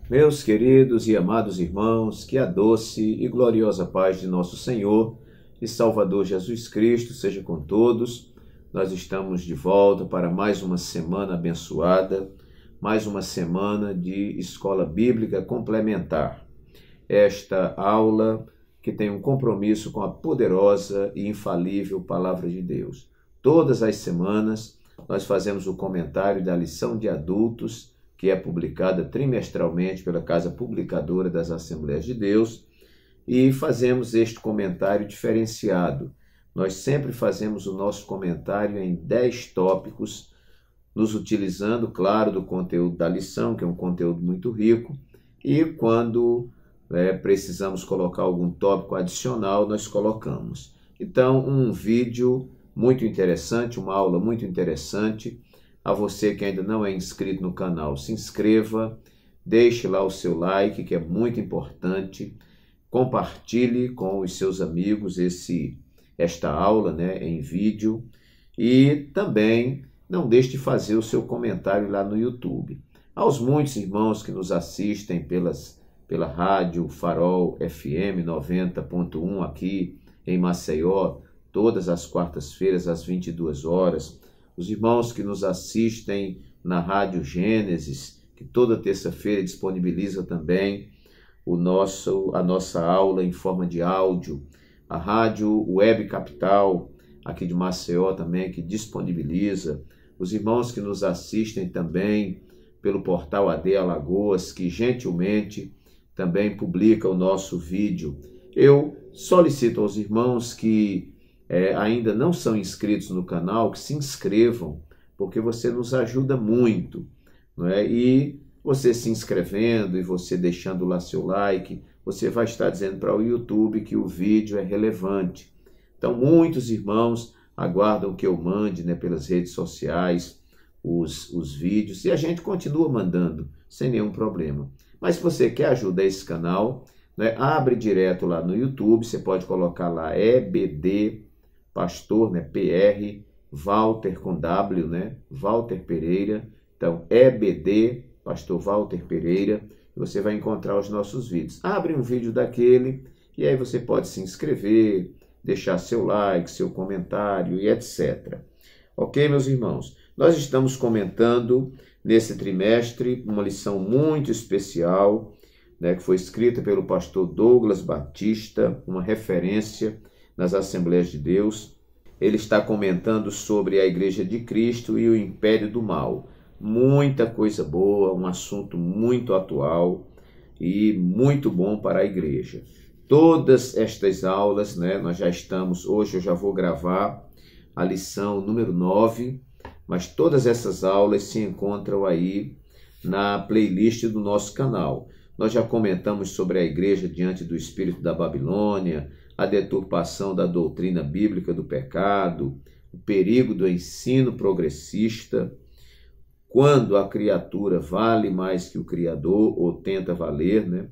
Meus queridos e amados irmãos, que a doce e gloriosa paz de nosso Senhor e Salvador Jesus Cristo seja com todos. Nós estamos de volta para mais uma semana abençoada, mais uma semana de escola bíblica complementar. Esta aula que tem um compromisso com a poderosa e infalível Palavra de Deus. Todas as semanas nós fazemos o comentário da lição de adultos, que é publicada trimestralmente pela Casa Publicadora das Assembleias de Deus, e fazemos este comentário diferenciado. Nós sempre fazemos o nosso comentário em 10 tópicos, nos utilizando, claro, do conteúdo da lição, que é um conteúdo muito rico, e quando precisamos colocar algum tópico adicional, nós colocamos. Então, um vídeo muito interessante, uma aula muito interessante. A você que ainda não é inscrito no canal, se inscreva, deixe lá o seu like, que é muito importante, compartilhe com os seus amigos esta aula em vídeo e também não deixe de fazer o seu comentário lá no YouTube. Aos muitos irmãos que nos assistem pela rádio Farol FM 90.1 aqui em Maceió, todas as quartas-feiras às 22 horas, os irmãos que nos assistem na Rádio Gênesis, que toda terça-feira disponibiliza também a nossa aula em forma de áudio, a Rádio Web Capital, aqui de Maceió também, que disponibiliza, os irmãos que nos assistem também pelo portal AD Alagoas, que gentilmente também publica o nosso vídeo. Eu solicito aos irmãos que ainda não são inscritos no canal, que se inscrevam, porque você nos ajuda muito, não é? E você se inscrevendo e você deixando lá seu like, você vai estar dizendo para o YouTube que o vídeo é relevante. Então, muitos irmãos aguardam que eu mande pelas redes sociais os vídeos, e a gente continua mandando, sem nenhum problema. Mas se você quer ajudar esse canal, abre direto lá no YouTube, você pode colocar lá EBD Pastor, PR, Walter com W, Walter Pereira. Então, EBD, Pastor Walter Pereira, e você vai encontrar os nossos vídeos. Abre um vídeo daquele, e aí você pode se inscrever, deixar seu like, seu comentário e etc. Ok, meus irmãos? Nós estamos comentando, nesse trimestre, uma lição muito especial, que foi escrita pelo pastor Douglas Batista, uma referência nas Assembleias de Deus. Ele está comentando sobre a Igreja de Cristo e o Império do Mal. Muita coisa boa, um assunto muito atual e muito bom para a igreja. Todas estas aulas, nós já estamos, hoje eu já vou gravar a lição número 9, mas todas essas aulas se encontram aí na playlist do nosso canal. Nós já comentamos sobre a igreja diante do espírito da Babilônia, a deturpação da doutrina bíblica do pecado, o perigo do ensino progressista, quando a criatura vale mais que o Criador, ou tenta valer,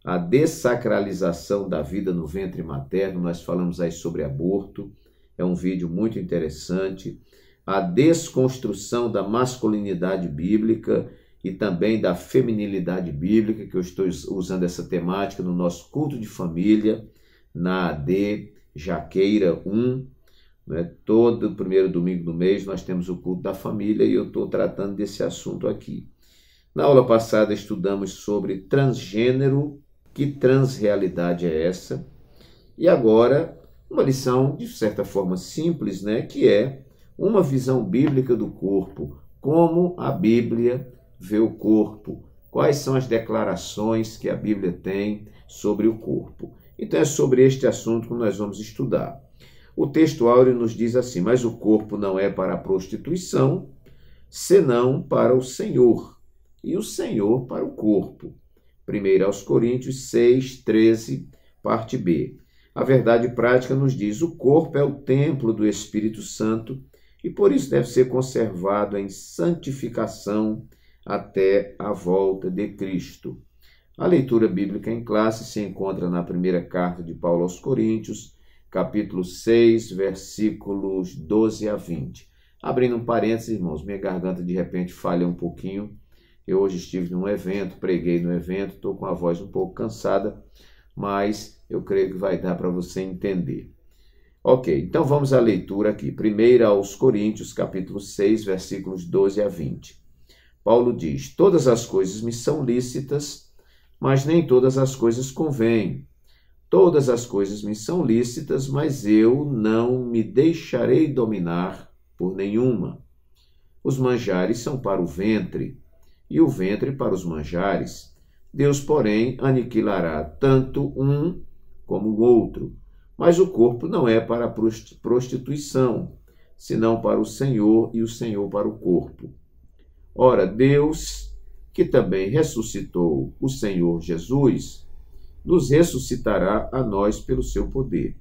a dessacralização da vida no ventre materno, nós falamos aí sobre aborto, é um vídeo muito interessante, a desconstrução da masculinidade bíblica e também da feminilidade bíblica, que eu estou usando essa temática no nosso culto de família, na AD Jaqueira 1, todo primeiro domingo do mês nós temos o culto da família e eu estou tratando desse assunto aqui. Na aula passada estudamos sobre transgênero, que transrealidade é essa? E agora uma lição de certa forma simples, que é uma visão bíblica do corpo, como a Bíblia vê o corpo, quais são as declarações que a Bíblia tem sobre o corpo. Então é sobre este assunto que nós vamos estudar. O texto áureo nos diz assim: mas o corpo não é para a prostituição, senão para o Senhor, e o Senhor para o corpo. 1 Coríntios 6, 13, parte B. A verdade prática nos diz: o corpo é o templo do Espírito Santo e por isso deve ser conservado em santificação até a volta de Cristo. A leitura bíblica em classe se encontra na primeira carta de Paulo aos Coríntios, capítulo 6, versículos 12 a 20. Abrindo um parênteses, irmãos, minha garganta de repente falha um pouquinho, Eu hoje estive num evento, preguei no evento, estou com a voz um pouco cansada, mas eu creio que vai dar para você entender. Ok, então vamos à leitura aqui. 1 aos Coríntios, capítulo 6, versículos 12 a 20. Paulo diz: todas as coisas me são lícitas, mas nem todas as coisas convêm. Todas as coisas me são lícitas, mas eu não me deixarei dominar por nenhuma. Os manjares são para o ventre, e o ventre para os manjares. Deus, porém, aniquilará tanto um como o outro. Mas o corpo não é para a prostituição, senão para o Senhor, e o Senhor para o corpo. Ora, Deus, que também ressuscitou o Senhor Jesus, nos ressuscitará a nós pelo seu poder.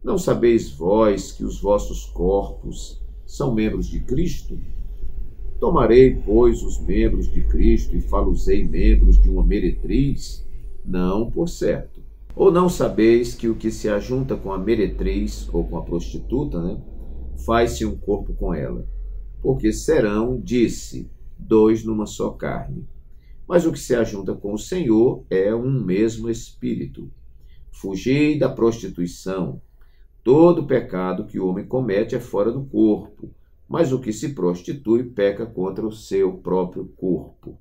Não sabeis vós que os vossos corpos são membros de Cristo? Tomarei, pois, os membros de Cristo e fá-los-ei membros de uma meretriz? Não, por certo. Ou não sabeis que o que se ajunta com a meretriz, ou com a prostituta, faz-se um corpo com ela? Porque serão, disse, dois numa só carne. Mas o que se ajunta com o Senhor é um mesmo espírito. Fugei da prostituição. Todo pecado que o homem comete é fora do corpo, mas o que se prostitui peca contra o seu próprio corpo.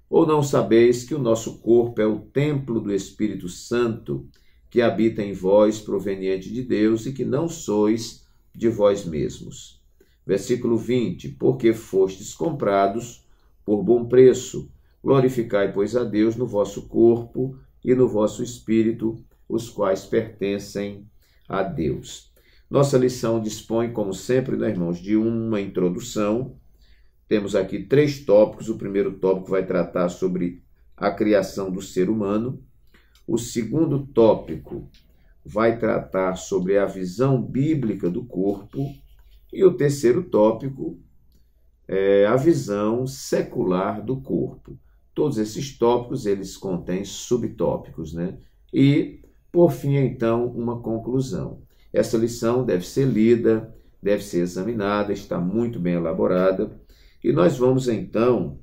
Ou não sabeis que o nosso corpo é o templo do Espírito Santo, que habita em vós, proveniente de Deus, e que não sois de vós mesmos? Versículo 20. Porque fostes comprados por bom preço. Glorificai, pois, a Deus no vosso corpo e no vosso espírito, os quais pertencem a Deus. Nossa lição dispõe, como sempre, irmãos, de uma introdução. Temos aqui 3 tópicos. O primeiro tópico vai tratar sobre a criação do ser humano. O segundo tópico vai tratar sobre a visão bíblica do corpo. E o terceiro tópico é a visão secular do corpo. Todos esses tópicos, eles contêm subtópicos, E, por fim, então, uma conclusão. Essa lição deve ser lida, deve ser examinada, está muito bem elaborada. E nós vamos, então,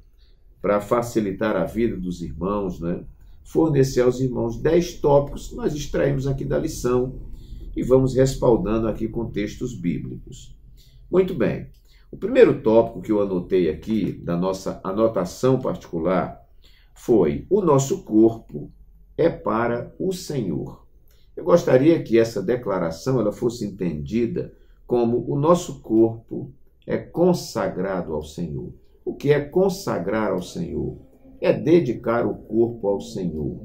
para facilitar a vida dos irmãos, fornecer aos irmãos 10 tópicos que nós extraímos aqui da lição e vamos respaldando aqui com textos bíblicos. Muito bem. O primeiro tópico que eu anotei aqui, da nossa anotação particular, foi: o nosso corpo é para o Senhor. Eu gostaria que essa declaração ela fosse entendida como: o nosso corpo é consagrado ao Senhor. O que é consagrar ao Senhor? É dedicar o corpo ao Senhor,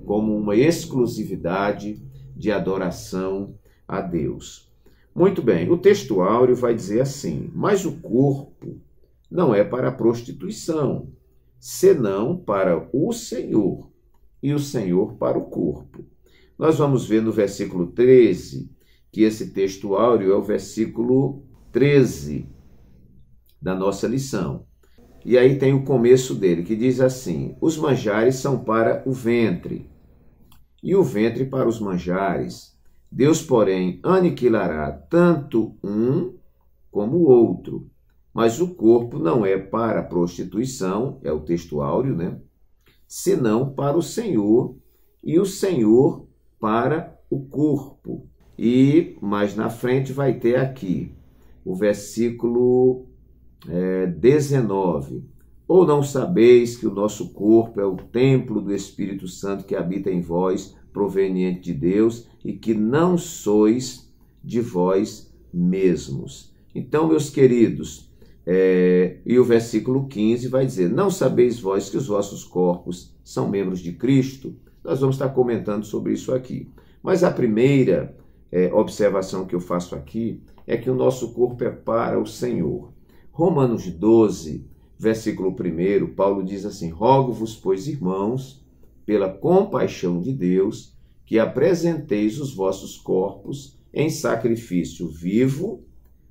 como uma exclusividade de adoração a Deus. Muito bem, o texto áureo vai dizer assim: mas o corpo não é para a prostituição, senão para o Senhor, e o Senhor para o corpo. Nós vamos ver no versículo 13, que esse texto áureo é o versículo 13 da nossa lição. E aí tem o começo dele, que diz assim: os manjares são para o ventre, e o ventre para os manjares. Deus, porém, aniquilará tanto um como o outro. Mas o corpo não é para a prostituição, é o texto áureo, senão para o Senhor, e o Senhor para o corpo. E mais na frente vai ter aqui o versículo 19. Ou não sabeis que o nosso corpo é o templo do Espírito Santo que habita em vós, proveniente de Deus, e que não sois de vós mesmos? Então, meus queridos, e o versículo 15 vai dizer: não sabeis vós que os vossos corpos são membros de Cristo? Nós vamos estar comentando sobre isso aqui. Mas a primeira observação que eu faço aqui é que o nosso corpo é para o Senhor. Romanos 12, versículo 1, Paulo diz assim: rogo-vos, pois, irmãos, pela compaixão de Deus, que apresenteis os vossos corpos em sacrifício vivo,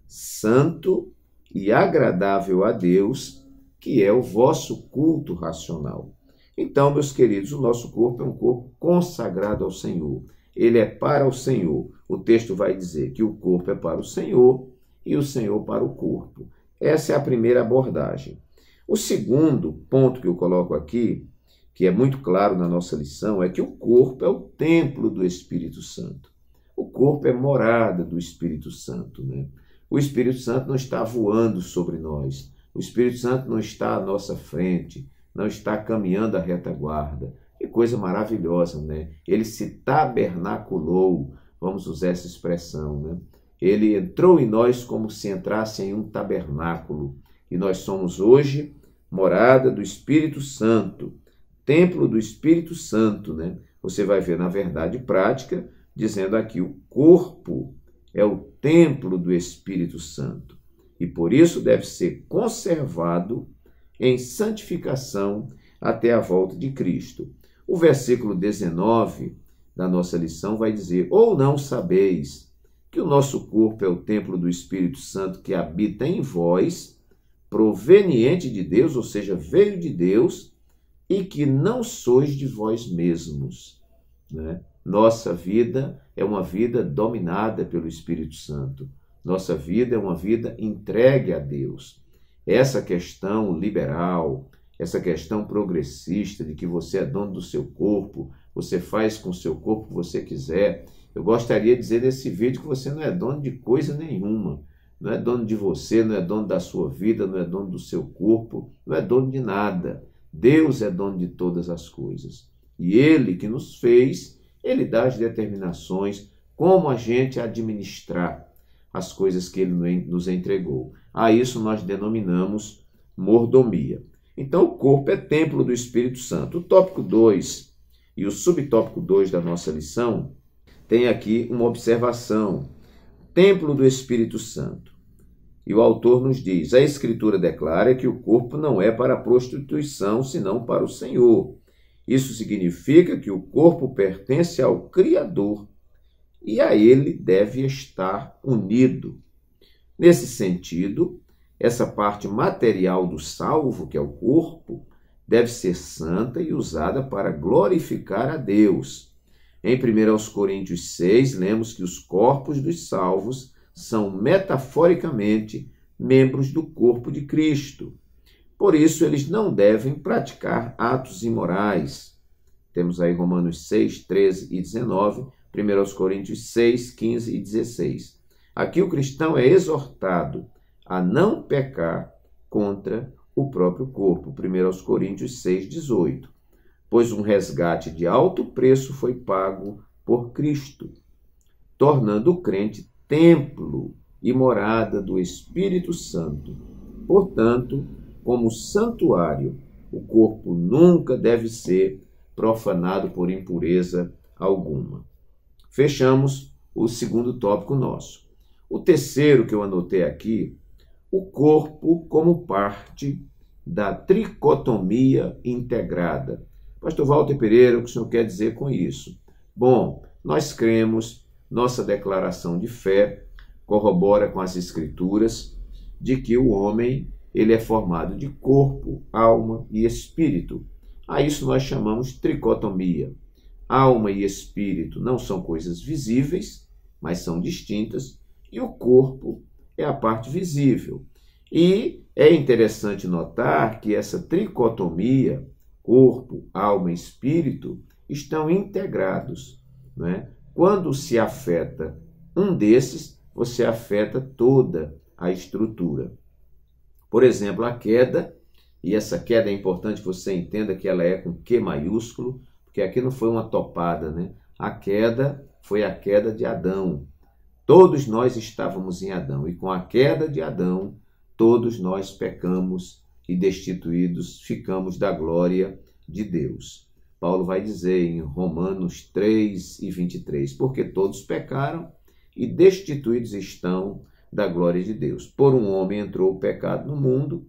santo e agradável a Deus, que é o vosso culto racional. Então, meus queridos, o nosso corpo é um corpo consagrado ao Senhor. Ele é para o Senhor. O texto vai dizer que o corpo é para o Senhor e o Senhor para o corpo. Essa é a primeira abordagem. O segundo ponto que eu coloco aqui, que é muito claro na nossa lição, é que o corpo é o templo do Espírito Santo. O corpo é morada do Espírito Santo, né? O Espírito Santo não está voando sobre nós. O Espírito Santo não está à nossa frente, não está caminhando à retaguarda. Que coisa maravilhosa, né? Ele se tabernaculou, vamos usar essa expressão, né? Ele entrou em nós como se entrasse em um tabernáculo. E nós somos hoje morada do Espírito Santo, templo do Espírito Santo, né? Você vai ver na verdade prática, dizendo aqui, o corpo é o templo do Espírito Santo. E por isso deve ser conservado em santificação até a volta de Cristo. O versículo 19 da nossa lição vai dizer, ou não sabeis que o nosso corpo é o templo do Espírito Santo que habita em vós, proveniente de Deus, ou seja, veio de Deus, e que não sois de vós mesmos, né? Nossa vida é uma vida dominada pelo Espírito Santo. Nossa vida é uma vida entregue a Deus. Essa questão liberal, essa questão progressista de que você é dono do seu corpo, você faz com o seu corpo o que você quiser. Eu gostaria de dizer nesse vídeo que você não é dono de coisa nenhuma. Não é dono de você, não é dono da sua vida, não é dono do seu corpo, não é dono de nada. Deus é dono de todas as coisas. E Ele que nos fez, Ele dá as determinações, como a gente administrar as coisas que Ele nos entregou. A isso nós denominamos mordomia. Então, o corpo é templo do Espírito Santo. O tópico 2 e o subtópico 2 da nossa lição tem aqui uma observação. Templo do Espírito Santo. E o autor nos diz, a Escritura declara que o corpo não é para a prostituição, senão para o Senhor. Isso significa que o corpo pertence ao Criador e a ele deve estar unido. Nesse sentido, essa parte material do salvo, que é o corpo, deve ser santa e usada para glorificar a Deus. Em 1 Coríntios 6, lemos que os corpos dos salvos são metaforicamente membros do corpo de Cristo. Por isso, eles não devem praticar atos imorais. Temos aí Romanos 6, 13 e 19, 1 Coríntios 6, 15 e 16. Aqui o cristão é exortado a não pecar contra o próprio corpo. 1 Coríntios 6, 18. Pois um resgate de alto preço foi pago por Cristo, tornando o crente templo e morada do Espírito Santo. Portanto, como santuário, o corpo nunca deve ser profanado por impureza alguma. Fechamos o segundo tópico nosso. O terceiro que eu anotei aqui, o corpo como parte da tricotomia integrada. Pastor Walter Pereira, o que o senhor quer dizer com isso? Bom, nós cremos, nossa declaração de fé corrobora com as Escrituras de que o homem ele é formado de corpo, alma e espírito. A isso nós chamamos tricotomia. Alma e espírito não são coisas visíveis, mas são distintas, e o corpo é a parte visível. E é interessante notar que essa tricotomia, corpo, alma e espírito, estão integrados, né? Quando se afeta um desses, você afeta toda a estrutura. Por exemplo, a queda, e essa queda é importante que você entenda que ela é com Q maiúsculo, porque aqui não foi uma topada, né? A queda foi a queda de Adão. Todos nós estávamos em Adão, e com a queda de Adão, todos nós pecamos e destituídos ficamos da glória de Deus. Paulo vai dizer em Romanos 3 e 23, porque todos pecaram e destituídos estão da glória de Deus. Por um homem entrou o pecado no mundo,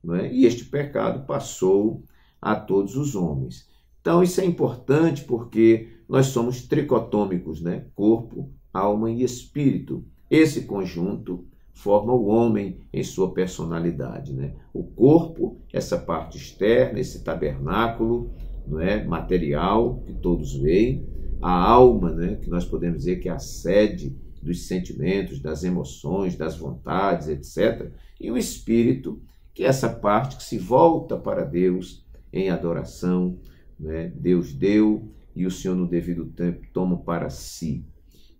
não é? E este pecado passou a todos os homens. Então isso é importante porque nós somos tricotômicos, né? Corpo, alma e espírito. Esse conjunto forma o homem em sua personalidade, né? O corpo, essa parte externa, esse tabernáculo, não é, material que todos veem, a alma, né, que nós podemos dizer que é a sede dos sentimentos, das emoções, das vontades, etc. E o espírito, que é essa parte que se volta para Deus em adoração, né? Deus deu e o Senhor no devido tempo toma para si.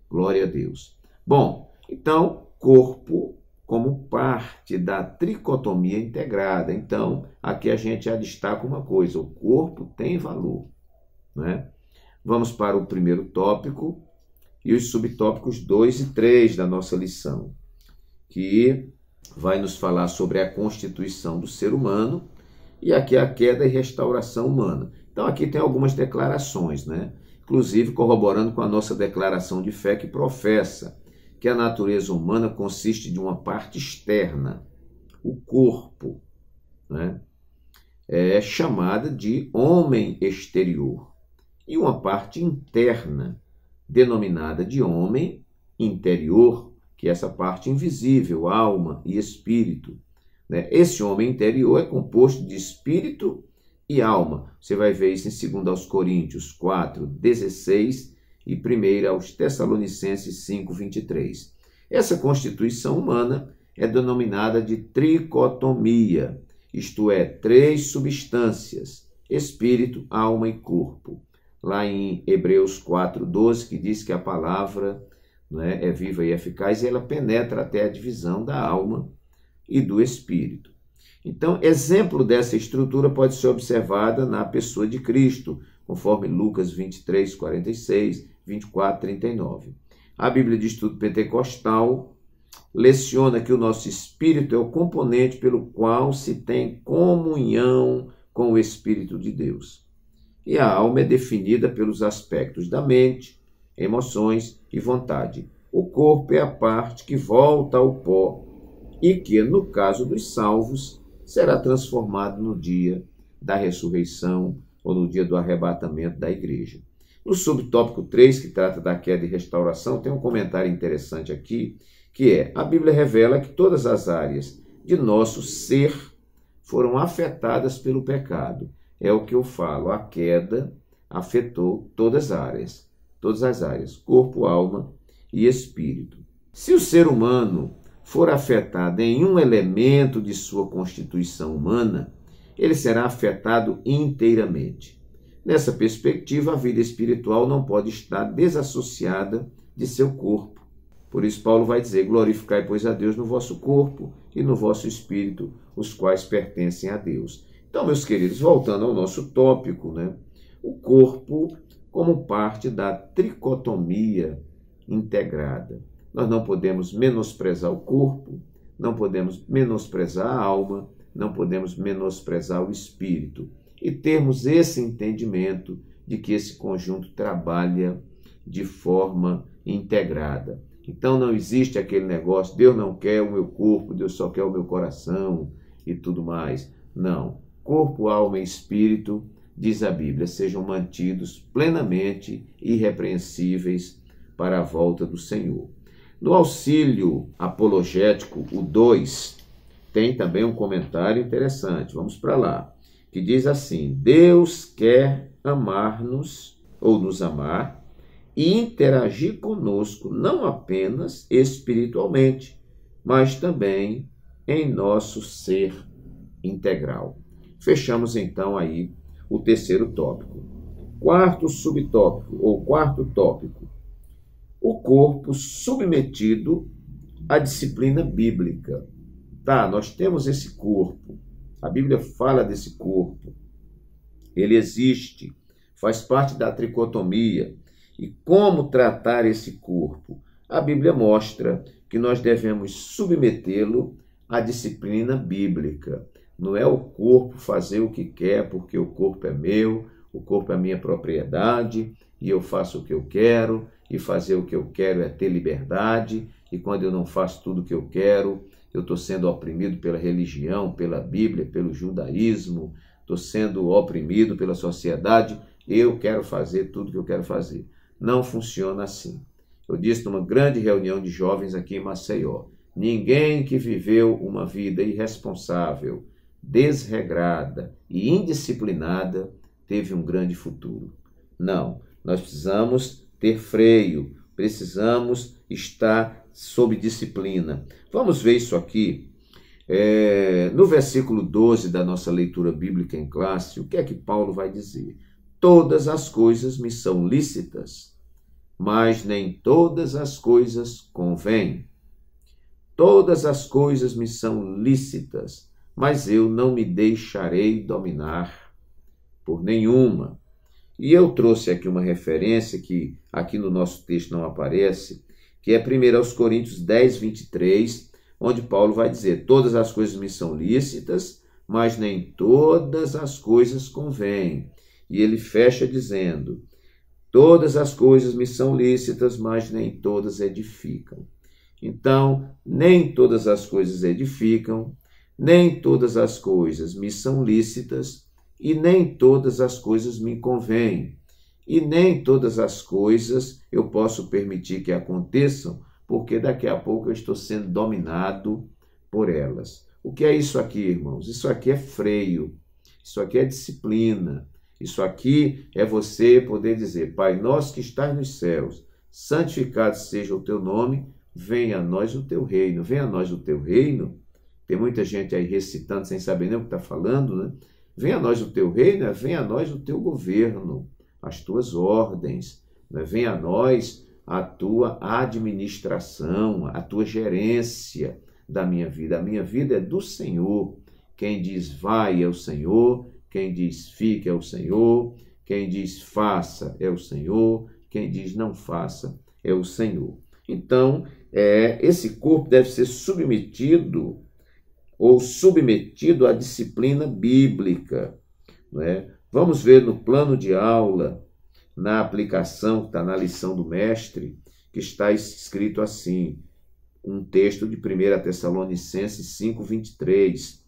Glória a Deus. Bom, então, corpo como parte da tricotomia integrada. Então, aqui a gente já destaca uma coisa, o corpo tem valor, né? Vamos para o primeiro tópico e os subtópicos 2 e 3 da nossa lição, que vai nos falar sobre a constituição do ser humano e aqui a queda e restauração humana. Então aqui tem algumas declarações, né? Inclusive corroborando com a nossa declaração de fé que professa que a natureza humana consiste de uma parte externa, o corpo, né? É chamada de homem exterior, e uma parte interna, denominada de homem interior, que é essa parte invisível, alma e espírito, né? Esse homem interior é composto de espírito e alma. Você vai ver isso em 2 aos Coríntios 4, 16 e 1 aos Tessalonicenses 5, 23. Essa constituição humana é denominada de tricotomia, isto é, 3 substâncias, espírito, alma e corpo. Lá em Hebreus 4, 12, que diz que a palavra, né, é viva e eficaz, e ela penetra até a divisão da alma e do espírito. Então, exemplo dessa estrutura pode ser observada na pessoa de Cristo, conforme Lucas 23, 46, 24, 39. A Bíblia de Estudo Pentecostal leciona que o nosso espírito é o componente pelo qual se tem comunhão com o Espírito de Deus. E a alma é definida pelos aspectos da mente, emoções e vontade. O corpo é a parte que volta ao pó e que, no caso dos salvos, será transformado no dia da ressurreição ou no dia do arrebatamento da igreja. No subtópico 3, que trata da queda e restauração, tem um comentário interessante aqui, que é: a Bíblia revela que todas as áreas de nosso ser foram afetadas pelo pecado. É o que eu falo, a queda afetou todas as áreas, corpo, alma e espírito. Se o ser humano for afetado em um elemento de sua constituição humana, ele será afetado inteiramente. Nessa perspectiva, a vida espiritual não pode estar desassociada de seu corpo. Por isso Paulo vai dizer: glorificai, pois, a Deus no vosso corpo e no vosso espírito, os quais pertencem a Deus. Então, meus queridos, voltando ao nosso tópico, né? O corpo como parte da tricotomia integrada. Nós não podemos menosprezar o corpo, não podemos menosprezar a alma, não podemos menosprezar o espírito. E termos esse entendimento de que esse conjunto trabalha de forma integrada. Então não existe aquele negócio, Deus não quer o meu corpo, Deus só quer o meu coração e tudo mais. Não. Corpo, alma e espírito, diz a Bíblia, sejam mantidos plenamente irrepreensíveis para a volta do Senhor. No auxílio apologético, o 2, tem também um comentário interessante. Vamos para lá. Que diz assim: Deus quer amar-nos, ou nos amar, e interagir conosco, não apenas espiritualmente, mas também em nosso ser integral. Fechamos então aí o terceiro tópico. Quarto subtópico, ou quarto tópico: o corpo submetido à disciplina bíblica. Tá, nós temos esse corpo. A Bíblia fala desse corpo. Ele existe, faz parte da tricotomia. E como tratar esse corpo? A Bíblia mostra que nós devemos submetê-lo à disciplina bíblica. Não é o corpo fazer o que quer, porque o corpo é meu, o corpo é minha propriedade, e eu faço o que eu quero, e fazer o que eu quero é ter liberdade, e quando eu não faço tudo o que eu quero, eu estou sendo oprimido pela religião, pela Bíblia, pelo judaísmo, estou sendo oprimido pela sociedade, eu quero fazer tudo o que eu quero fazer. Não funciona assim. Eu disse numa grande reunião de jovens aqui em Maceió: ninguém que viveu uma vida irresponsável, desregrada e indisciplinada teve um grande futuro. Não, nós precisamos ter freio, precisamos estar sob disciplina. Vamos ver isso aqui No versículo 12 da nossa leitura bíblica em classe, o que é que Paulo vai dizer? Todas as coisas me são lícitas, mas nem todas as coisas convêm. Todas as coisas me são lícitas, mas eu não me deixarei dominar por nenhuma. E eu trouxe aqui uma referência que aqui no nosso texto não aparece, que é 1 Coríntios 10, 23, onde Paulo vai dizer: todas as coisas me são lícitas, mas nem todas as coisas convêm. E ele fecha dizendo: todas as coisas me são lícitas, mas nem todas edificam. Então, nem todas as coisas edificam, nem todas as coisas me são lícitas, e nem todas as coisas me convêm. E nem todas as coisas eu posso permitir que aconteçam, porque daqui a pouco eu estou sendo dominado por elas. O que é isso aqui, irmãos? Isso aqui é freio, isso aqui é disciplina, isso aqui é você poder dizer: Pai nosso que estás nos céus, santificado seja o teu nome, venha a nós o teu reino. Venha a nós o teu reino. Tem muita gente aí recitando sem saber nem o que está falando, né? Venha a nós o teu reino, venha a nós o teu governo, as tuas ordens, né? Venha a nós a tua administração, a tua gerência da minha vida. A minha vida é do Senhor. Quem diz vai é o Senhor, quem diz fique é o Senhor, quem diz faça é o Senhor, quem diz não faça é o Senhor. Então, esse corpo deve ser submetido à disciplina bíblica, não é? Vamos ver no plano de aula, na aplicação que está na lição do mestre, que está escrito assim, um texto de 1 Tessalonicenses 5, 23.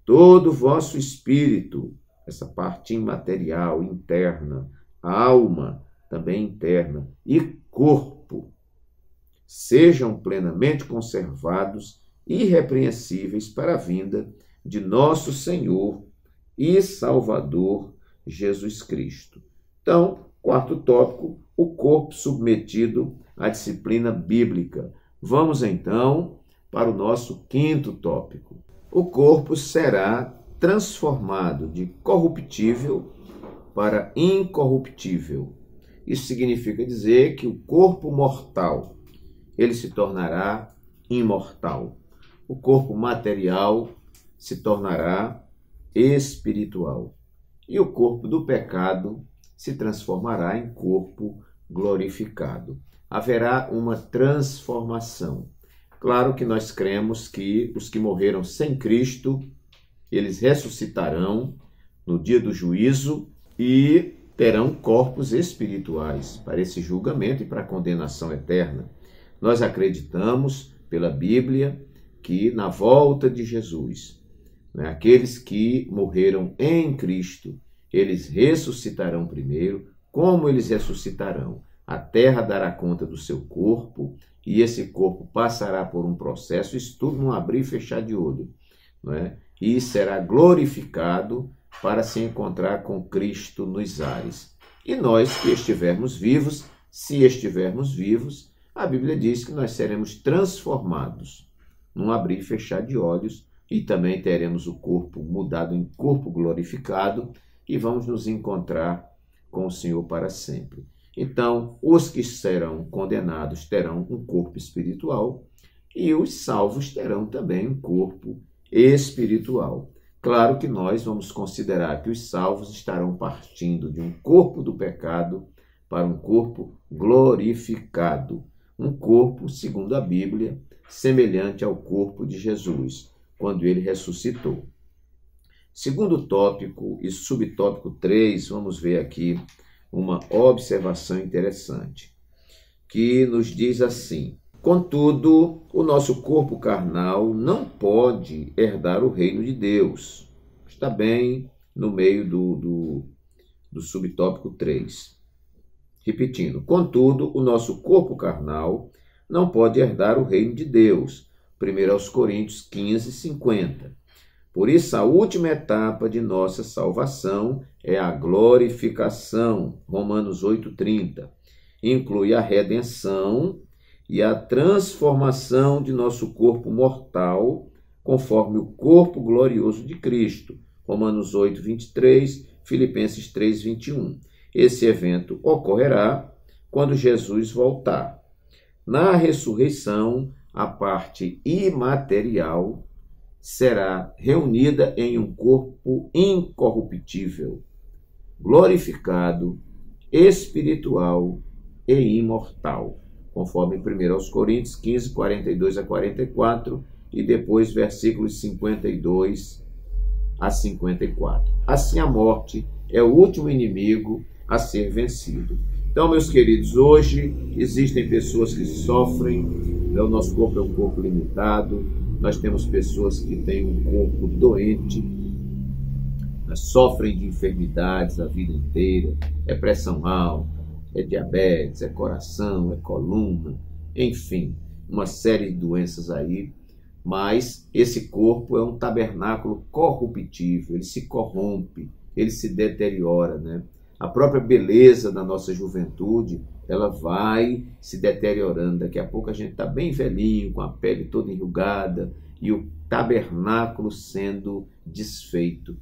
Todo o vosso espírito, essa parte imaterial, interna, alma, também interna, e corpo, sejam plenamente conservados, irrepreensíveis para a vinda de nosso Senhor e Salvador Jesus Cristo. Então, quarto tópico, o corpo submetido à disciplina bíblica. Vamos então para o nosso quinto tópico. O corpo será transformado de corruptível para incorruptível. Isso significa dizer que o corpo mortal, ele se tornará imortal. O corpo material se tornará espiritual. E o corpo do pecado se transformará em corpo glorificado. Haverá uma transformação. Claro que nós cremos que os que morreram sem Cristo, eles ressuscitarão no dia do juízo e terão corpos espirituais para esse julgamento e para a condenação eterna. Nós acreditamos, pela Bíblia, que na volta de Jesus, aqueles que morreram em Cristo, eles ressuscitarão primeiro. Como eles ressuscitarão? A terra dará conta do seu corpo e esse corpo passará por um processo, isso tudo num abrir e fechar de olho, não é? E será glorificado para se encontrar com Cristo nos ares. E nós que estivermos vivos, se estivermos vivos, a Bíblia diz que nós seremos transformados num abrir e fechar de olhos e também teremos o corpo mudado em corpo glorificado e vamos nos encontrar com o Senhor para sempre. Então, os que serão condenados terão um corpo espiritual e os salvos terão também um corpo espiritual. Claro que nós vamos considerar que os salvos estarão partindo de um corpo do pecado para um corpo glorificado. Um corpo, segundo a Bíblia, semelhante ao corpo de Jesus, quando ele ressuscitou. Segundo tópico e subtópico 3, vamos ver aqui uma observação interessante, que nos diz assim: contudo, o nosso corpo carnal não pode herdar o reino de Deus. Está bem no meio do subtópico 3. Repetindo, contudo, o nosso corpo carnal não pode herdar o reino de Deus. 1 Coríntios 15, 50. Por isso, a última etapa de nossa salvação é a glorificação. Romanos 8, 30. Inclui a redenção e a transformação de nosso corpo mortal conforme o corpo glorioso de Cristo. Romanos 8, 23, Filipenses 3, 21. Esse evento ocorrerá quando Jesus voltar. Na ressurreição, a parte imaterial será reunida em um corpo incorruptível, glorificado, espiritual e imortal, conforme 1 Coríntios 15, 42 a 44 e depois versículos 52 a 54. Assim, a morte é o último inimigo a ser vencido. Então, meus queridos, hoje existem pessoas que sofrem, o nosso corpo é um corpo limitado, nós temos pessoas que têm um corpo doente, sofrem de enfermidades a vida inteira, é pressão alta, é diabetes, é coração, é coluna, enfim, uma série de doenças aí, mas esse corpo é um tabernáculo corruptível, ele se corrompe, ele se deteriora, né? A própria beleza da nossa juventude, ela vai se deteriorando. Daqui a pouco a gente está bem velhinho, com a pele toda enrugada, e o tabernáculo sendo desfeito,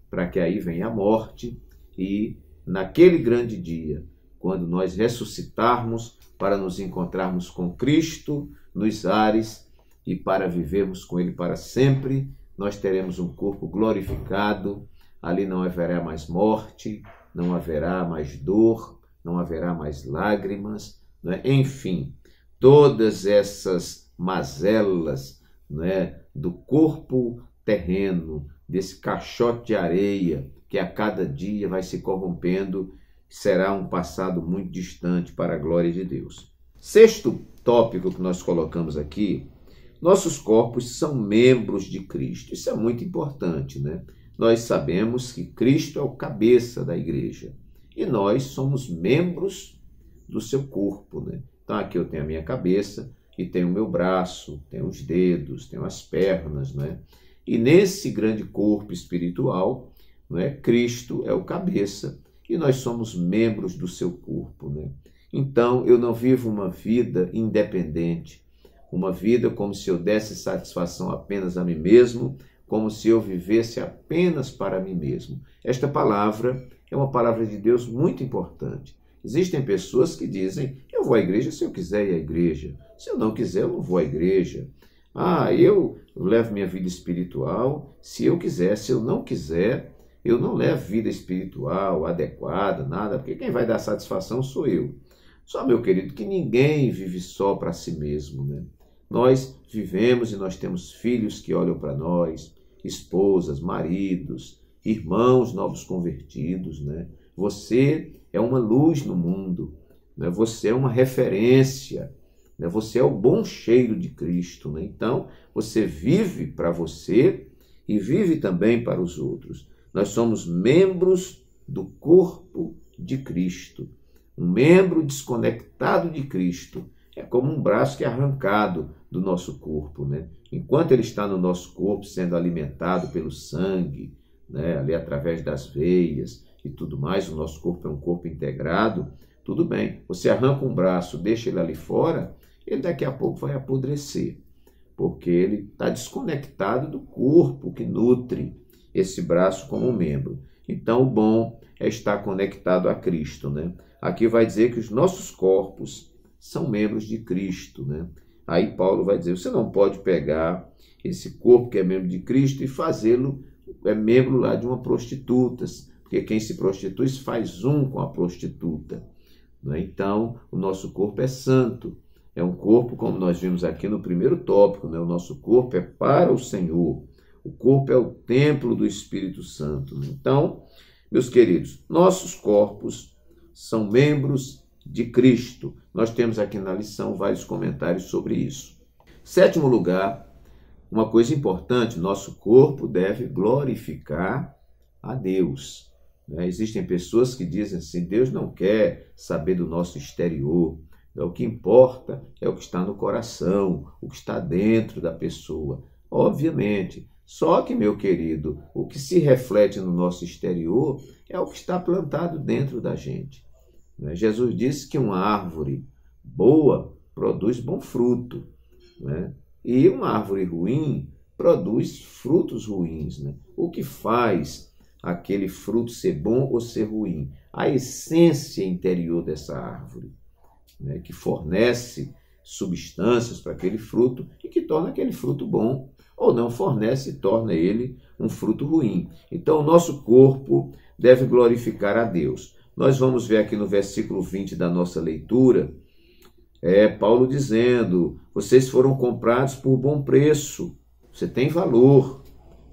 para que aí venha a morte, e naquele grande dia, quando nós ressuscitarmos para nos encontrarmos com Cristo nos ares e para vivermos com Ele para sempre, nós teremos um corpo glorificado, ali não haverá mais morte, não haverá mais dor, não haverá mais lágrimas, né? Enfim, todas essas mazelas, né, do corpo terreno, desse caixote de areia que a cada dia vai se corrompendo, será um passado muito distante para a glória de Deus. Sexto tópico que nós colocamos aqui, nossos corpos são membros de Cristo. Isso é muito importante, né? Nós sabemos que Cristo é o cabeça da igreja e nós somos membros do seu corpo, né? Então aqui eu tenho a minha cabeça e tenho o meu braço, tenho os dedos, tenho as pernas, né? E nesse grande corpo espiritual, né, Cristo é o cabeça e nós somos membros do seu corpo, né? Então eu não vivo uma vida independente, uma vida como se eu desse satisfação apenas a mim mesmo, como se eu vivesse apenas para mim mesmo. Esta palavra é uma palavra de Deus muito importante. Existem pessoas que dizem, eu vou à igreja se eu quiser ir à igreja. Se eu não quiser, eu não vou à igreja. Eu levo minha vida espiritual se eu quiser. Se eu não quiser, eu não levo vida espiritual adequada, nada, porque quem vai dar satisfação sou eu. Só, meu querido, que ninguém vive só para si mesmo, né? Nós vivemos e nós temos filhos que olham para nós, esposas, maridos, irmãos novos convertidos, né? Você é uma luz no mundo, né? Você é uma referência, né? Você é o bom cheiro de Cristo, né? Então, você vive para você e vive também para os outros. Nós somos membros do corpo de Cristo. Um membro desconectado de Cristo é como um braço que é arrancado do nosso corpo, né? Enquanto ele está no nosso corpo, sendo alimentado pelo sangue, né, ali através das veias e tudo mais, o nosso corpo é um corpo integrado, tudo bem. Você arranca um braço, deixa ele ali fora, ele daqui a pouco vai apodrecer, porque ele está desconectado do corpo que nutre esse braço como um membro. Então, o bom é estar conectado a Cristo, né? Aqui vai dizer que os nossos corpos são membros de Cristo, né? Aí Paulo vai dizer, você não pode pegar esse corpo que é membro de Cristo e fazê-lo membro lá de uma prostituta, porque quem se prostitui se faz um com a prostituta, né? Então, o nosso corpo é santo, é um corpo, como nós vimos aqui no primeiro tópico, né? O nosso corpo é para o Senhor, o corpo é o templo do Espírito Santo, né? Então, meus queridos, nossos corpos são membros de Cristo. Nós temos aqui na lição vários comentários sobre isso. Sétimo lugar, uma coisa importante, nosso corpo deve glorificar a Deus, né? Existem pessoas que dizem assim, Deus não quer saber do nosso exterior, o que importa é o que está no coração, o que está dentro da pessoa. Obviamente, só que, meu querido, o que se reflete no nosso exterior é o que está plantado dentro da gente. Jesus disse que uma árvore boa produz bom fruto, né? E uma árvore ruim produz frutos ruins, né? O que faz aquele fruto ser bom ou ser ruim? A essência interior dessa árvore, né? Que fornece substâncias para aquele fruto e que torna aquele fruto bom, ou não fornece e torna ele um fruto ruim. Então, o nosso corpo deve glorificar a Deus. Nós vamos ver aqui no versículo 20 da nossa leitura, Paulo dizendo: vocês foram comprados por bom preço, você tem valor.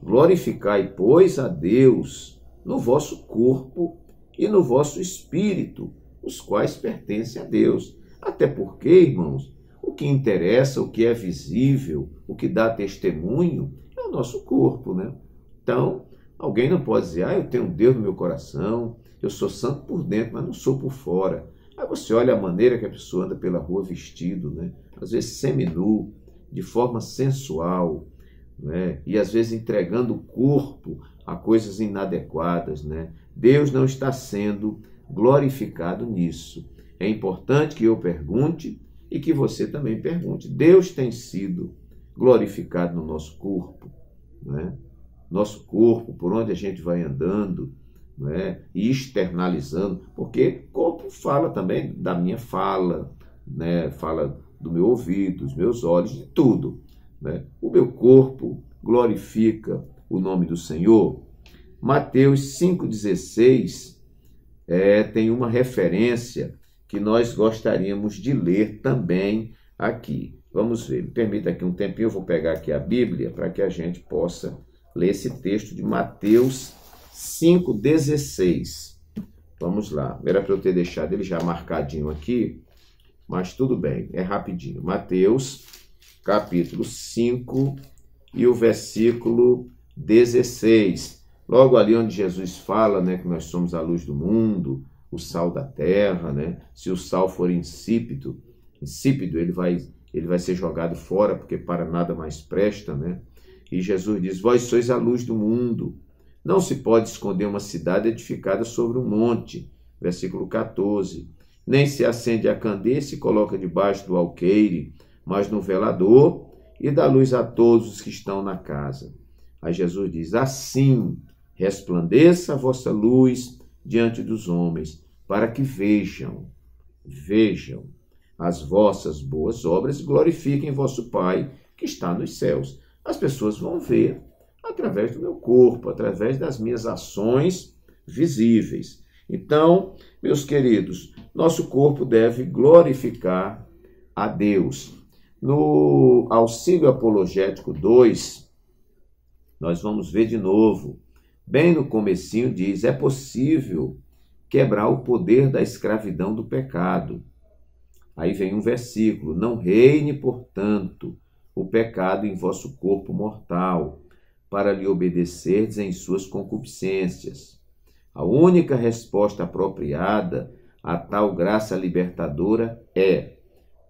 Glorificai, pois, a Deus no vosso corpo e no vosso espírito, os quais pertencem a Deus. Até porque, irmãos, o que interessa, o que é visível, o que dá testemunho é o nosso corpo, né? Então, alguém não pode dizer: eu tenho Deus no meu coração, eu sou santo por dentro, mas não sou por fora. Aí você olha a maneira que a pessoa anda pela rua vestido, né? Às vezes seminu, de forma sensual, né? E às vezes entregando o corpo a coisas inadequadas, né? Deus não está sendo glorificado nisso. É importante que eu pergunte e que você também pergunte: Deus tem sido glorificado no nosso corpo, né? Nosso corpo, por onde a gente vai andando, né? E externalizando, porque corpo fala também da minha fala, né? Fala do meu ouvido, dos meus olhos, de tudo, né? O meu corpo glorifica o nome do Senhor. Mateus 5,16 tem uma referência que nós gostaríamos de ler também aqui. Vamos ver, me permita aqui um tempinho, eu vou pegar aqui a Bíblia para que a gente possa ler esse texto de Mateus 5,16. Vamos lá, era para eu ter deixado ele já marcadinho aqui, mas tudo bem, é rapidinho. Mateus, capítulo 5 e o versículo 16. Logo ali onde Jesus fala, né, que nós somos a luz do mundo, o sal da terra, né? Se o sal for insípido, ele vai ser jogado fora, porque para nada mais presta, né? E Jesus diz: vós sois a luz do mundo. Não se pode esconder uma cidade edificada sobre um monte. Versículo 14. Nem se acende a candeia e se coloca debaixo do alqueire, mas no velador, e dá luz a todos os que estão na casa. Aí Jesus diz: assim resplandeça a vossa luz diante dos homens, para que vejam as vossas boas obras e glorifiquem vosso Pai que está nos céus. As pessoas vão ver através do meu corpo, através das minhas ações visíveis. Então, meus queridos, nosso corpo deve glorificar a Deus. No Auxílio Apologético 2, nós vamos ver de novo. Bem no comecinho diz: é possível quebrar o poder da escravidão do pecado. Aí vem um versículo: não reine, portanto, o pecado em vosso corpo mortal, para lhe obedecerdes em suas concupiscências. A única resposta apropriada a tal graça libertadora é: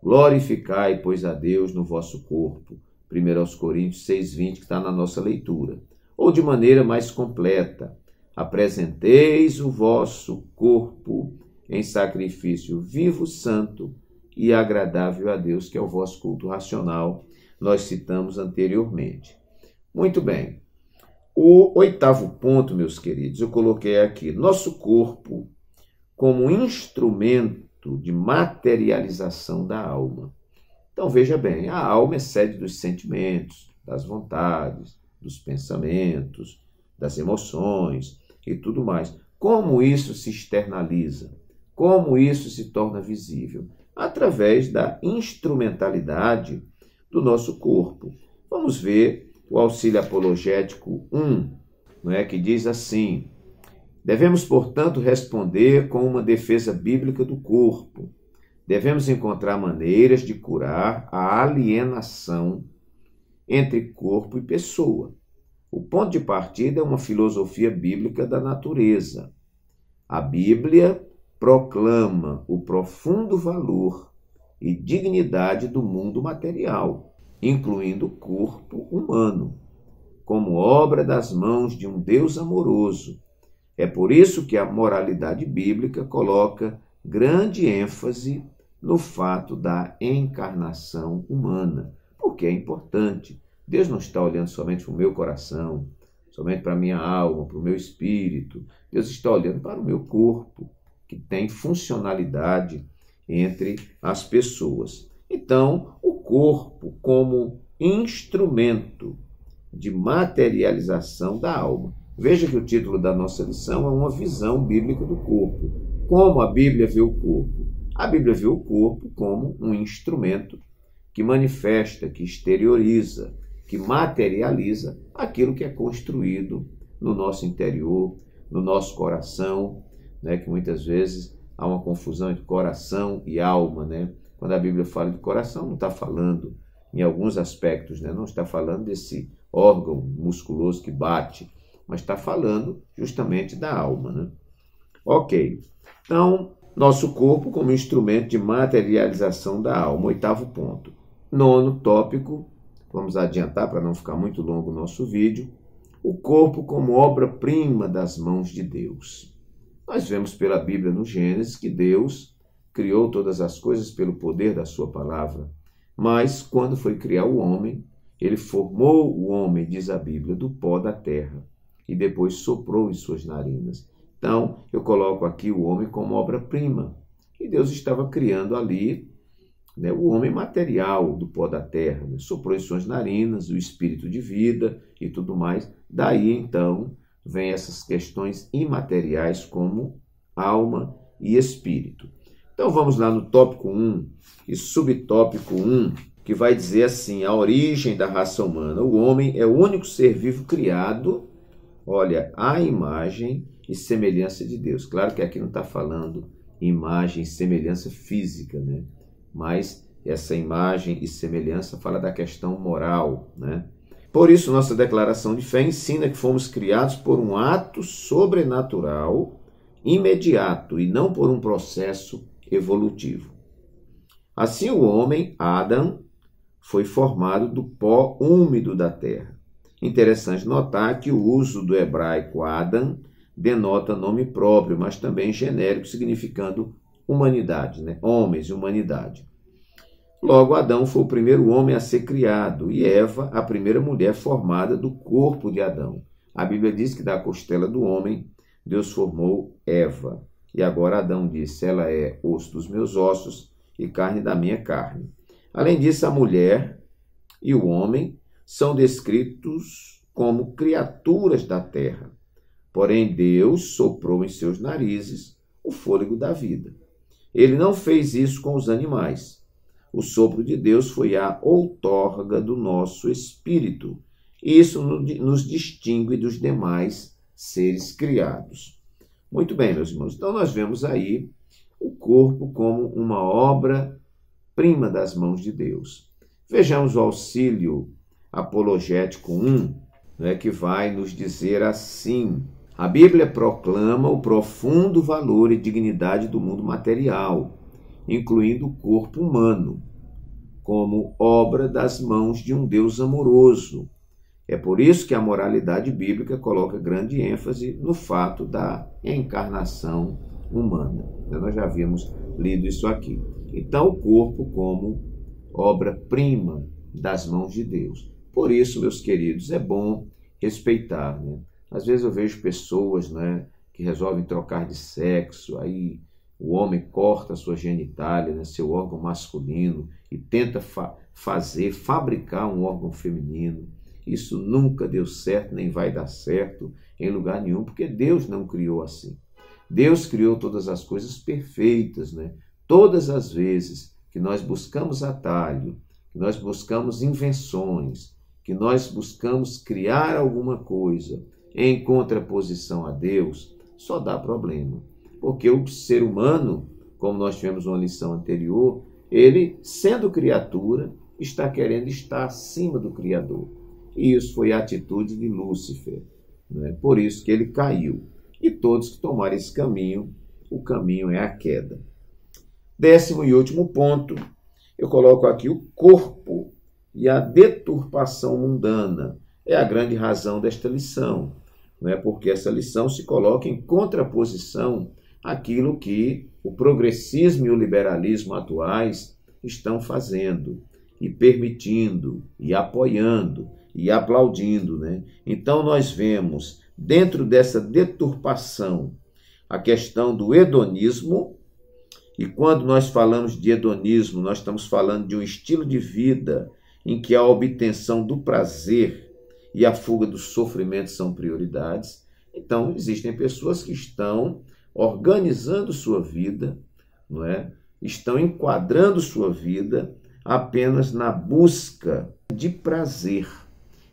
glorificai, pois, a Deus no vosso corpo. 1 Coríntios 6,20, que está na nossa leitura. Ou de maneira mais completa: apresenteis o vosso corpo em sacrifício vivo, santo e agradável a Deus, que é o vosso culto racional. Nós citamos anteriormente. Muito bem. O 8º ponto, meus queridos, eu coloquei aqui: nosso corpo como instrumento de materialização da alma. Então, veja bem, a alma é sede dos sentimentos, das vontades, dos pensamentos, das emoções e tudo mais. Como isso se externaliza? Como isso se torna visível? Através da instrumentalidade do nosso corpo. Vamos ver o Auxílio Apologético 1, não é, que diz assim: devemos, portanto, responder com uma defesa bíblica do corpo. Devemos encontrar maneiras de curar a alienação entre corpo e pessoa. O ponto de partida é uma filosofia bíblica da natureza. A Bíblia proclama o profundo valor e dignidade do mundo material, incluindo o corpo humano, como obra das mãos de um Deus amoroso. É por isso que a moralidade bíblica coloca grande ênfase no fato da encarnação humana, porque é importante. Deus não está olhando somente para o meu coração, somente para a minha alma, para o meu espírito. Deus está olhando para o meu corpo, que tem funcionalidade entre as pessoas. Então, o corpo como instrumento de materialização da alma. Veja que o título da nossa lição é uma visão bíblica do corpo. Como a Bíblia vê o corpo? A Bíblia vê o corpo como um instrumento que manifesta, que exterioriza, que materializa aquilo que é construído no nosso interior, no nosso coração, né? Que muitas vezes há uma confusão entre coração e alma, né? Quando a Bíblia fala de coração, não está falando, em alguns aspectos, né? Não está falando desse órgão musculoso que bate, mas está falando justamente da alma, né? Ok, então, nosso corpo como instrumento de materialização da alma, 8º ponto. 9º tópico, vamos adiantar para não ficar muito longo o nosso vídeo, o corpo como obra-prima das mãos de Deus. Nós vemos pela Bíblia no Gênesis que Deus criou todas as coisas pelo poder da sua palavra, mas quando foi criar o homem, ele formou o homem, diz a Bíblia, do pó da terra e depois soprou em suas narinas. Então, eu coloco aqui o homem como obra-prima. E Deus estava criando ali, né, o homem material do pó da terra, né? Soprou em suas narinas o espírito de vida e tudo mais. Daí, então, vem essas questões imateriais como alma e espírito. Então, vamos lá no tópico 1 e subtópico 1, que vai dizer assim, a origem da raça humana. O homem é o único ser vivo criado, olha, à imagem e semelhança de Deus. Claro que aqui não está falando imagem e semelhança física, né? Mas essa imagem e semelhança fala da questão moral, né? Por isso, nossa declaração de fé ensina que fomos criados por um ato sobrenatural, imediato, e não por um processo evolutivo. Assim, o homem, Adão, foi formado do pó úmido da terra. Interessante notar que o uso do hebraico Adam denota nome próprio, mas também genérico, significando humanidade, né? Homens e humanidade. Logo, Adão foi o primeiro homem a ser criado e Eva, a primeira mulher formada do corpo de Adão. A Bíblia diz que da costela do homem, Deus formou Eva. E agora Adão disse, ela é osso dos meus ossos e carne da minha carne. Além disso, a mulher e o homem são descritos como criaturas da terra. Porém, Deus soprou em seus narizes o fôlego da vida. Ele não fez isso com os animais. O sopro de Deus foi a outorga do nosso espírito. Isso nos distingue dos demais seres criados. Muito bem, meus irmãos. Então, nós vemos aí o corpo como uma obra-prima das mãos de Deus. Vejamos o auxílio apologético 1, né, que vai nos dizer assim: a Bíblia proclama o profundo valor e dignidade do mundo material, incluindo o corpo humano, como obra das mãos de um Deus amoroso. É por isso que a moralidade bíblica coloca grande ênfase no fato da encarnação humana. Nós já havíamos lido isso aqui. Então, o corpo como obra-prima das mãos de Deus. Por isso, meus queridos, é bom respeitar, né? Às vezes eu vejo pessoas, né, que resolvem trocar de sexo, aí o homem corta a sua genitália, né, seu órgão masculino, e tenta fabricar um órgão feminino. Isso nunca deu certo, nem vai dar certo em lugar nenhum, porque Deus não criou assim. Deus criou todas as coisas perfeitas, né? Todas as vezes que nós buscamos atalho, que nós buscamos invenções, que nós buscamos criar alguma coisa em contraposição a Deus, só dá problema. Porque o ser humano, como nós tivemos uma lição anterior, ele, sendo criatura, está querendo estar acima do Criador. E isso foi a atitude de Lúcifer, né? Por isso que ele caiu. E todos que tomarem esse caminho, o caminho é a queda. 10º e último ponto, eu coloco aqui o corpo e a deturpação mundana. É a grande razão desta lição, né? Porque essa lição se coloca em contraposição àquilo que o progressismo e o liberalismo atuais estão fazendo e permitindo e apoiando. e aplaudindo, né? Então nós vemos dentro dessa deturpação a questão do hedonismo, e quando nós falamos de hedonismo, nós estamos falando de um estilo de vida em que a obtenção do prazer e a fuga do sofrimento são prioridades. Então existem pessoas que estão organizando sua vida, não é? Estão enquadrando sua vida apenas na busca de prazer,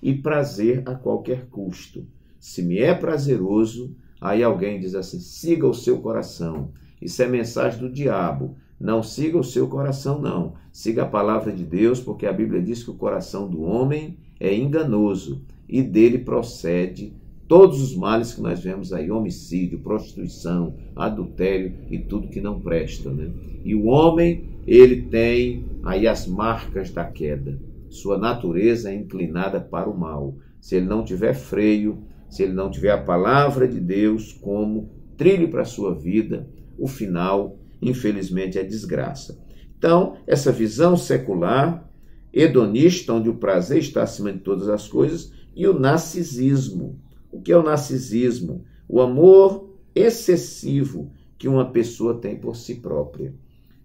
e prazer a qualquer custo. Se me é prazeroso, aí alguém diz assim, siga o seu coração. Isso é mensagem do diabo. Não siga o seu coração, não. Siga a palavra de Deus, porque a Bíblia diz que o coração do homem é enganoso e dele procede todos os males que nós vemos aí, homicídio, prostituição, adultério e tudo que não presta, né? E o homem, ele tem aí as marcas da queda. Sua natureza é inclinada para o mal. Se ele não tiver freio, se ele não tiver a palavra de Deus como trilho para a sua vida, o final, infelizmente, é desgraça. Então, essa visão secular, hedonista, onde o prazer está acima de todas as coisas, e o narcisismo. O que é o narcisismo? O amor excessivo que uma pessoa tem por si própria,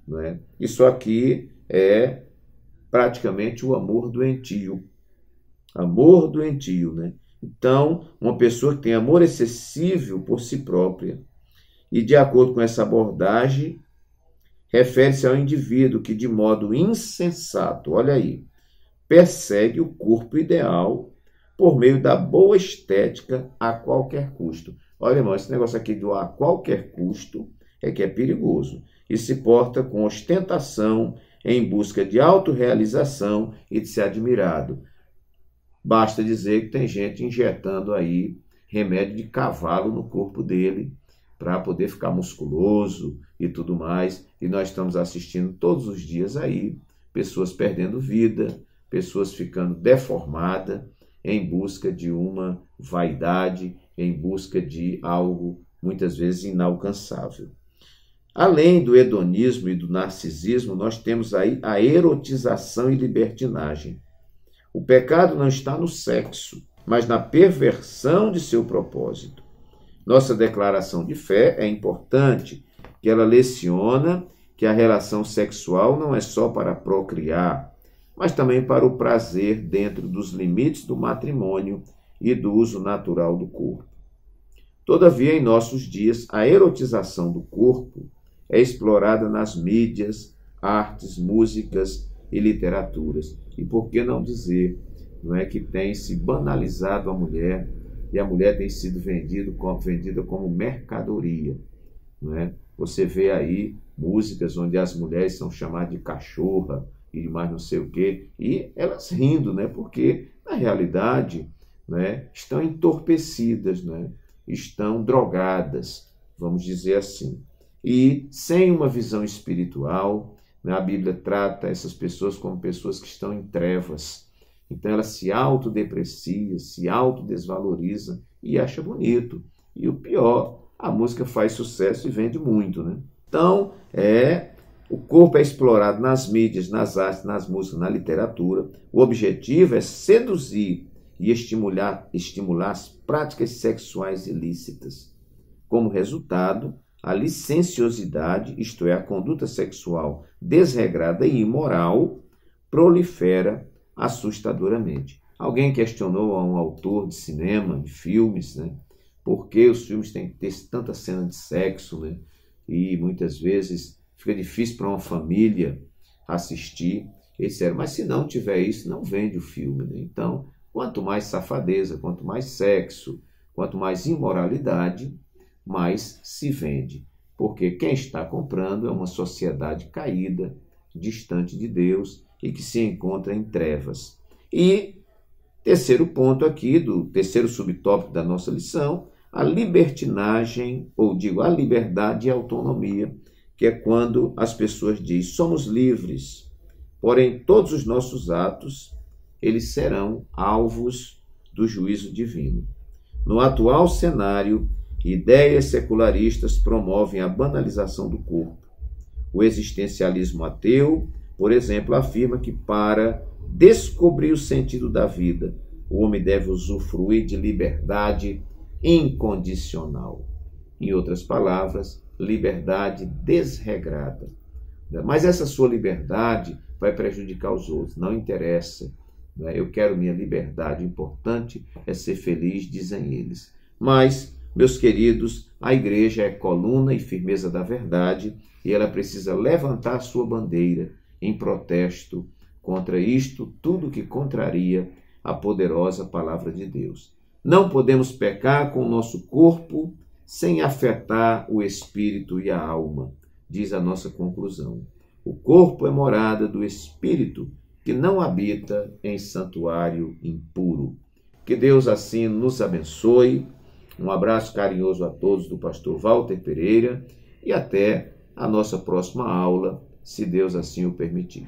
não é? Isso aqui é praticamente o amor doentio. Amor doentio, né? Então, uma pessoa que tem amor excessivo por si própria, e de acordo com essa abordagem, refere-se ao indivíduo que, de modo insensato, olha aí, persegue o corpo ideal por meio da boa estética a qualquer custo. Olha, irmão, esse negócio aqui do a qualquer custo é que é perigoso. E se porta com ostentação em busca de autorrealização e de ser admirado. Basta dizer que tem gente injetando aí remédio de cavalo no corpo dele para poder ficar musculoso e tudo mais. E nós estamos assistindo todos os dias aí pessoas perdendo vida, pessoas ficando deformadas em busca de uma vaidade, em busca de algo muitas vezes inalcançável. Além do hedonismo e do narcisismo, nós temos aí a erotização e libertinagem. O pecado não está no sexo, mas na perversão de seu propósito. Nossa declaração de fé é importante, que ela leciona que a relação sexual não é só para procriar, mas também para o prazer dentro dos limites do matrimônio e do uso natural do corpo. Todavia, em nossos dias, a erotização do corpo é explorada nas mídias, artes, músicas e literaturas. E por que não dizer, não é, que tem se banalizado a mulher, e a mulher tem sido vendida como mercadoria, não é? Você vê aí músicas onde as mulheres são chamadas de cachorra e mais não sei o quê, e elas rindo, né? Porque na realidade, né, estão entorpecidas, né? Estão drogadas, vamos dizer assim. E sem uma visão espiritual, né, a Bíblia trata essas pessoas como pessoas que estão em trevas. Então ela se autodeprecia, se autodesvaloriza e acha bonito. E o pior, a música faz sucesso e vende muito, né? Então, o corpo é explorado nas mídias, nas artes, nas músicas, na literatura. O objetivo é seduzir e estimular as práticas sexuais ilícitas. Como resultado, a licenciosidade, isto é, a conduta sexual desregrada e imoral, prolifera assustadoramente. Alguém questionou a um autor de cinema, de filmes, né? Por que os filmes têm que ter tanta cena de sexo, né? E muitas vezes fica difícil para uma família assistir. Eles disseram, mas se não tiver isso, não vende o filme, né? Então, quanto mais safadeza, quanto mais sexo, quanto mais imoralidade, mais se vende. Porque quem está comprando é uma sociedade caída, distante de Deus e que se encontra em trevas. E terceiro ponto aqui, do terceiro subtópico da nossa lição, a libertinagem, ou digo, a liberdade e a autonomia, que é quando as pessoas dizem, somos livres, porém todos os nossos atos, eles serão alvos do juízo divino. No atual cenário, ideias secularistas promovem a banalização do corpo. O existencialismo ateu, por exemplo, afirma que para descobrir o sentido da vida, o homem deve usufruir de liberdade incondicional. Em outras palavras, liberdade desregrada. Mas essa sua liberdade vai prejudicar os outros, não interessa. Eu quero minha liberdade, o importante é ser feliz, dizem eles. Mas, meus queridos, a igreja é coluna e firmeza da verdade e ela precisa levantar a sua bandeira em protesto contra isto, tudo que contraria a poderosa palavra de Deus. Não podemos pecar com o nosso corpo sem afetar o espírito e a alma, diz a nossa conclusão. O corpo é morada do espírito, que não habita em santuário impuro. Que Deus assim nos abençoe. Um abraço carinhoso a todos do pastor Walter Pereira e até a nossa próxima aula, se Deus assim o permitir.